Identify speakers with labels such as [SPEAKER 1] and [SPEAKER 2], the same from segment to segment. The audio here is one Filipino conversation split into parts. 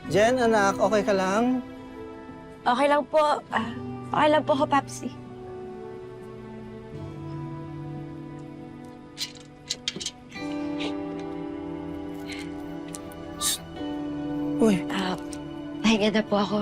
[SPEAKER 1] Jen, anak, okay ka lang?
[SPEAKER 2] Okay lang po. Okay lang po ako, Papsi.
[SPEAKER 1] Uy,
[SPEAKER 2] Pahinga na po ako.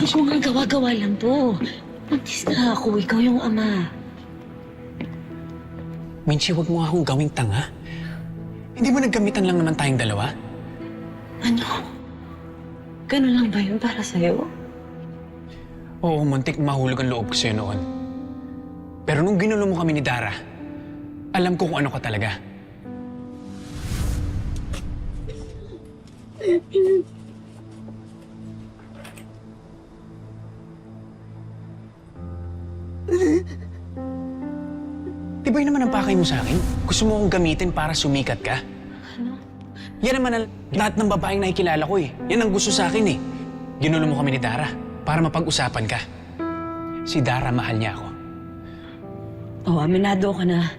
[SPEAKER 3] Gusto mo nga gawa-gawa lang to. Buntis na ako, ikaw yung ama.
[SPEAKER 4] Minchi, huwag mo akong gawing tanga. Hindi ba naggamitan lang naman tayong dalawa?
[SPEAKER 3] Ano? Ganun lang ba yun para sa'yo?
[SPEAKER 4] Oo, muntik mahulog ang loob ko sa'yo noon. Pero nung ginulo mo kami ni Dara, alam ko kung ano ka talaga. Tibay naman ang pakay mo sa akin. Gusto mo akong gamitin para sumikat ka?
[SPEAKER 3] Ano?
[SPEAKER 4] Yan naman ang lahat ng babaeng nakikilala ko eh. Yan ang gusto sa akin eh. Ginulo mo kami ni Dara para mapag-usapan ka. Si Dara, mahal niya ako.
[SPEAKER 3] Oo, aminado ka na.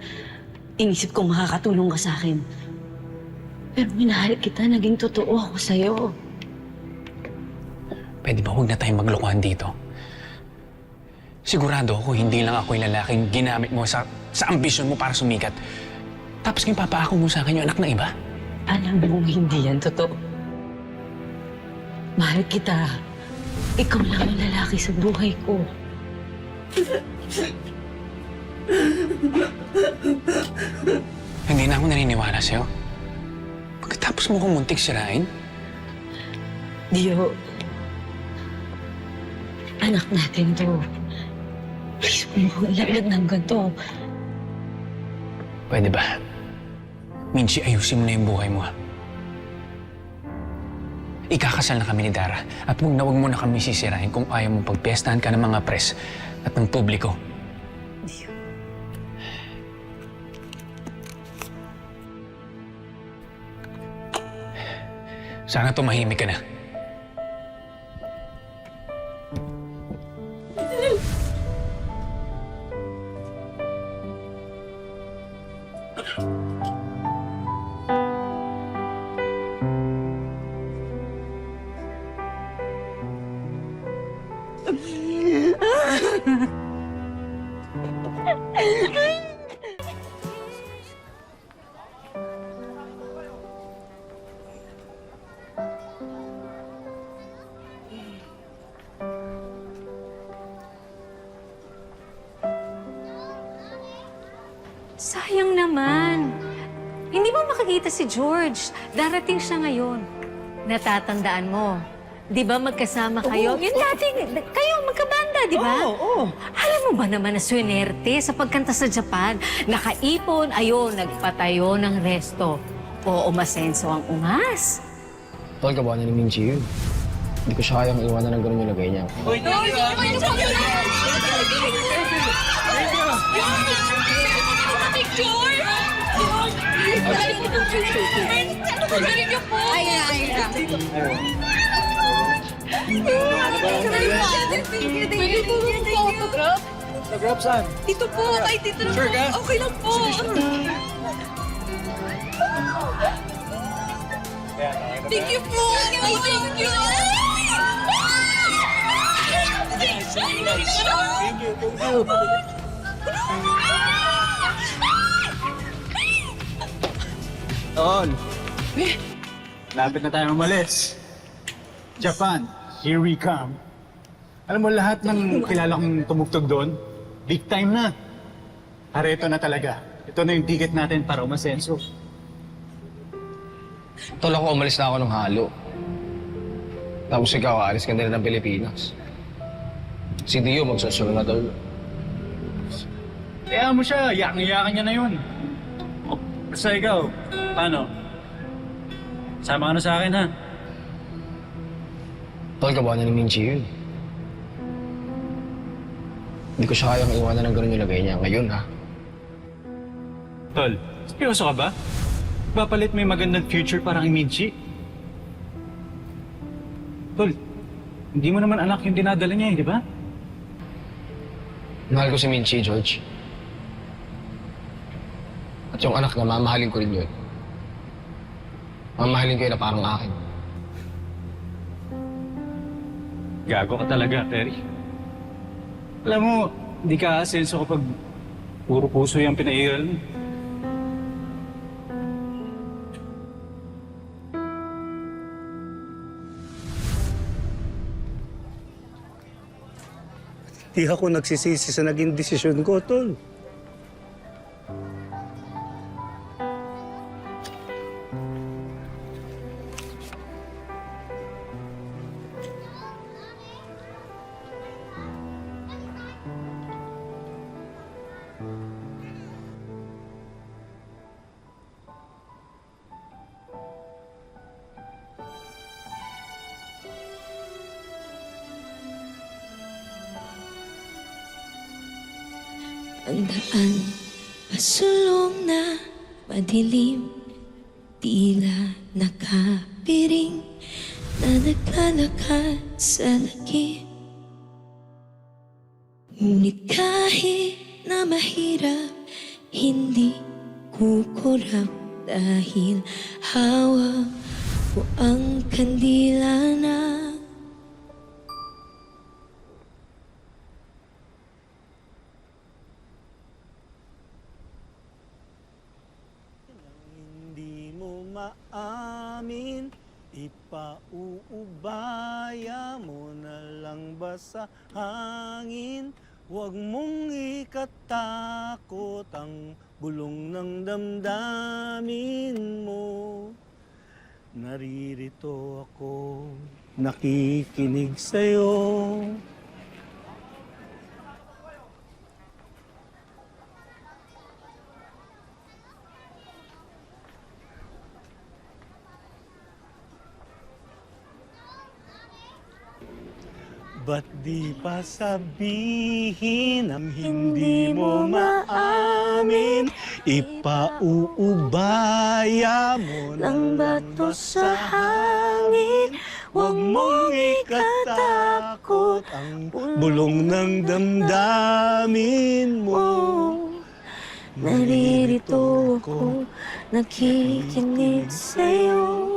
[SPEAKER 3] Inisip ko makakatulong ka sa akin. Pero minahal kita, naging totoo ako sa'yo.
[SPEAKER 4] Pwede ba huwag na tayong maglokohan dito? Sigurado ako hindi lang ako yung lalaking ginamit mo sa ambisyon mo para sumikat. Tapos ngayon papaako mo sa akin yung anak ng iba?
[SPEAKER 3] Alam mo, hindi yan totoo. Mahal kita. Ikaw lang ang lalaki sa buhay ko.
[SPEAKER 4] Hindi na ako naniniwala sa'yo. Pagkatapos mo kong muntik sirain,
[SPEAKER 3] Dio, anak natin to. Please, huwag mo ilaglag ng ganito.
[SPEAKER 4] pwede ba? Minchi, ayusin mo na yung buhay mo, ha? Ikakasal na kami ni Dara at huwag mo na kami sisirain kung ayaw mong pagpiestahan ka ng mga press at ng publiko. Sana tumahimik ka na.
[SPEAKER 5] Sayang naman. Hindi mo makikita si George. Darating siya ngayon. Natatandaan mo. Di ba magkasama kayo? Yun dating, kayo magkabanda, di ba?
[SPEAKER 1] Oo.
[SPEAKER 5] Alam mo ba naman na swinerte sa pagkanta sa Japan? Nakaipon, ayun, nagpatayo ng resto. O umasenso ang ungas.
[SPEAKER 6] Tol, gawa na ni Minchi yun. Hindi ko siya kayang iwanan ng ganun yung lagay niya.
[SPEAKER 2] Pwede po mag-photograph?
[SPEAKER 6] Nag-grab saan?
[SPEAKER 2] Dito po. Ay, dito lang po. Okay lang po. Thank you po. Ay, thank you.
[SPEAKER 1] Tol.
[SPEAKER 7] Lapit na tayo umalis. Japan, here we come. Alam mo, lahat ng kilala kong tumugtog doon, big time na. Areto na talaga. Ito na yung ticket natin para umasenso.
[SPEAKER 6] Tol, ako umalis na ako ng halo. Tapos ikaw, aalis ka na ng Pilipinas. Si Dio magsusunod na tol.
[SPEAKER 7] Kaya mo siya, yaking-yakin niya na yun. Oh, basta ikaw, paano? Sama ka na sa akin, ha?
[SPEAKER 6] Tol, kabawa na ni Minchi yun. Hindi ko siya kayang iwanan ng ganun yung lagay niya ngayon, ha?
[SPEAKER 7] Tol, seryoso ka ba? Papalit mo yung magandang future para kay Minchi? Tol, hindi mo naman anak yung dinadala niya, di ba?
[SPEAKER 6] Mahal ko si Minchi, George. At yung anak na mamahalin ko rin yun. Mamahalin ko yun na parang akin.
[SPEAKER 7] Gago ka talaga, Terry. Alam mo, hindi ka asenso kapag puro puso yung pinairal mo.
[SPEAKER 1] Di ako nagsisisi sa naging desisyon ko, Tol.
[SPEAKER 8] Ang daan, pasulong na madilim, tila nakapiring na naglalakad sa laki. Ngunit kahit na mahirap, hindi kukurap dahil hawak ko ang kandila na
[SPEAKER 1] Hindi mo maamin, ipauubaya mo na lang ba sa hangin? Huwag mong ikatakot ang bulong ng damdamin mo. Naririto ako, nakikinig sa'yo. Ba't di pa sabihin ang hindi mo maamin? Ipauubaya mo
[SPEAKER 8] ng bato sa hangin.
[SPEAKER 1] Huwag mong ikatakot ang bulong ng damdamin mo.
[SPEAKER 8] Naririto ako, nakikinig sa'yo.